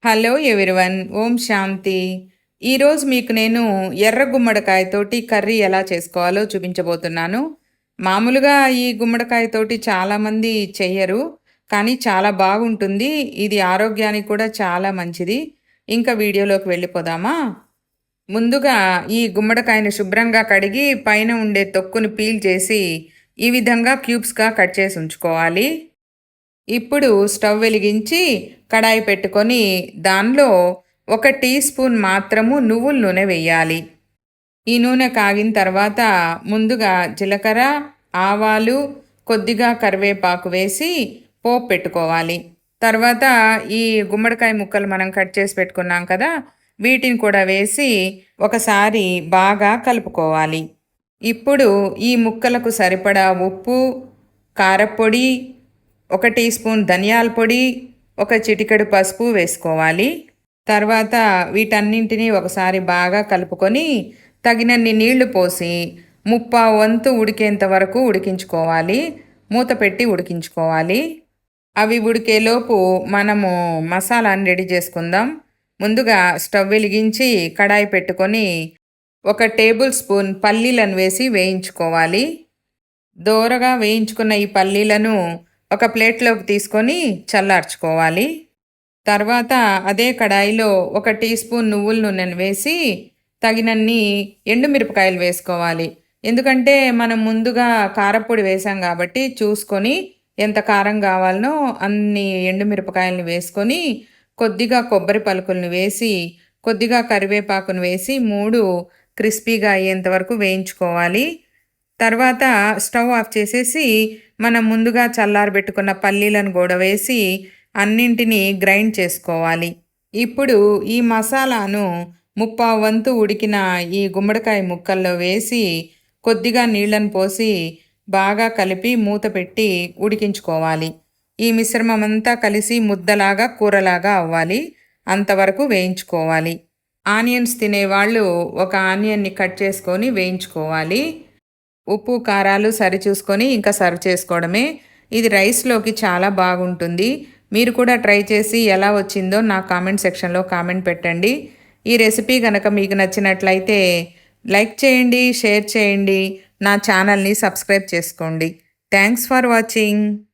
Hello everyone. ఓం శాంతి. ఈరోజు మీకు నేను ఎర్ర గుమ్మడికాయతోటి కర్రీ ఎలా చేసుకోవాలో చూపించబోతున్నాను. మామూలుగా ఈ గుమ్మడికాయతోటి చాలామంది చెయ్యరు. కానీ చాలా బాగుంటుంది. ఇది ఆరోగ్యానికి కూడా చాలా మంచిది. ఇంకా వీడియోలోకి వెళ్ళిపోదామా? ముందుగా ఈ గుమ్మడికాయని శుభ్రంగా కడిగి పైన ఉండే తొక్కుని పీల్ చేసి ఈ విధంగా క్యూబ్స్‌గా కట్ చేసి ఉంచుకోవాలి. ఇప్పుడు స్టవ్ వెలిగించి కడాయి పెట్టుకొని దానిలో 1 టీ స్పూన్ మాత్రము నువ్వుల నూనె వేయాలి. ఈ నూనె కాగిన తర్వాత ముందుగా జీలకర్ర, ఆవాలు, కొద్దిగా కరివేపాకు వేసి పోపు పెట్టుకోవాలి. తర్వాత ఈ గుమ్మడికాయ ముక్కలు మనం కట్ చేసి పెట్టుకున్నాం కదా! వీటిని కూడా వేసి ఒకసారి బాగా కలుపుకోవాలి. ఇప్పుడు ఈ ముక్కలకు సరిపడా ఉప్పు, కారప్పొడి, 1 టీ స్పూన్ ధనియాల పొడి, ఒక చిటికెడు పసుపు వేసుకోవాలి. తర్వాత వీటన్నింటినీ ఒకసారి బాగా కలుపుకొని తగినన్ని నీళ్లు పోసి ముప్పావు వంతు ఉడికేంత వరకు ఉడికించుకోవాలి. మూత పెట్టి ఉడికించుకోవాలి. అవి ఉడికేలోపు మనము మసాలాని రెడీ చేసుకుందాం. ముందుగా స్టవ్ వెలిగించి కడాయి పెట్టుకొని 1 టేబుల్ స్పూన్ పల్లీలను వేసి వేయించుకోవాలి. దోరగా వేయించుకున్న ఈ పల్లీలను ఒక ప్లేట్లోకి తీసుకొని చల్లార్చుకోవాలి. తర్వాత అదే కడాయిలో 1 టీ స్పూన్ నువ్వుల నూనెను వేసి తగినన్ని ఎండుమిరపకాయలు వేసుకోవాలి. ఎందుకంటే మనం ముందుగా కారప్పొడి వేసాం కాబట్టి చూసుకొని ఎంత కారం కావాలనో అన్ని ఎండుమిరపకాయలను వేసుకొని కొద్దిగా కొబ్బరి పలుకులను వేసి కొద్దిగా కరివేపాకును వేసి 3 క్రిస్పీగా అయ్యేంత వరకు వేయించుకోవాలి. తర్వాత స్టవ్ ఆఫ్ చేసేసి మనం ముందుగా చల్లారబెట్టుకున్న పల్లీలను కూడా వేసి అన్నింటినీ గ్రైండ్ చేసుకోవాలి. ఇప్పుడు ఈ మసాలాను ముప్పావు వంతు ఉడికిన ఈ గుమ్మడికాయ ముక్కల్లో వేసి కొద్దిగా నీళ్లను పోసి బాగా కలిపి మూత పెట్టి ఉడికించుకోవాలి. ఈ మిశ్రమం అంతా కలిసి ముద్దలాగా కూరలాగా అవ్వాలి. అంతవరకు వేయించుకోవాలి. ఆనియన్స్ తినేవాళ్ళు ఒక ఆనియన్ని కట్ చేసుకొని వేయించుకోవాలి. ఉప్పు, కారాలు సరిచూసుకొని ఇంకా సర్వ్ చేసుకోవడమే. ఇది రైస్‌లోకి చాలా బాగుంటుంది. మీరు కూడా ట్రై చేసి ఎలా వచ్చిందో నా కామెంట్ సెక్షన్‌లో కామెంట్ పెట్టండి. ఈ రెసిపీ గనక మీకు నచ్చినట్లయితే లైక్ చేయండి, షేర్ చేయండి. నా ఛానల్‌ని సబ్స్క్రైబ్ చేసుకోండి. Thanks for watching.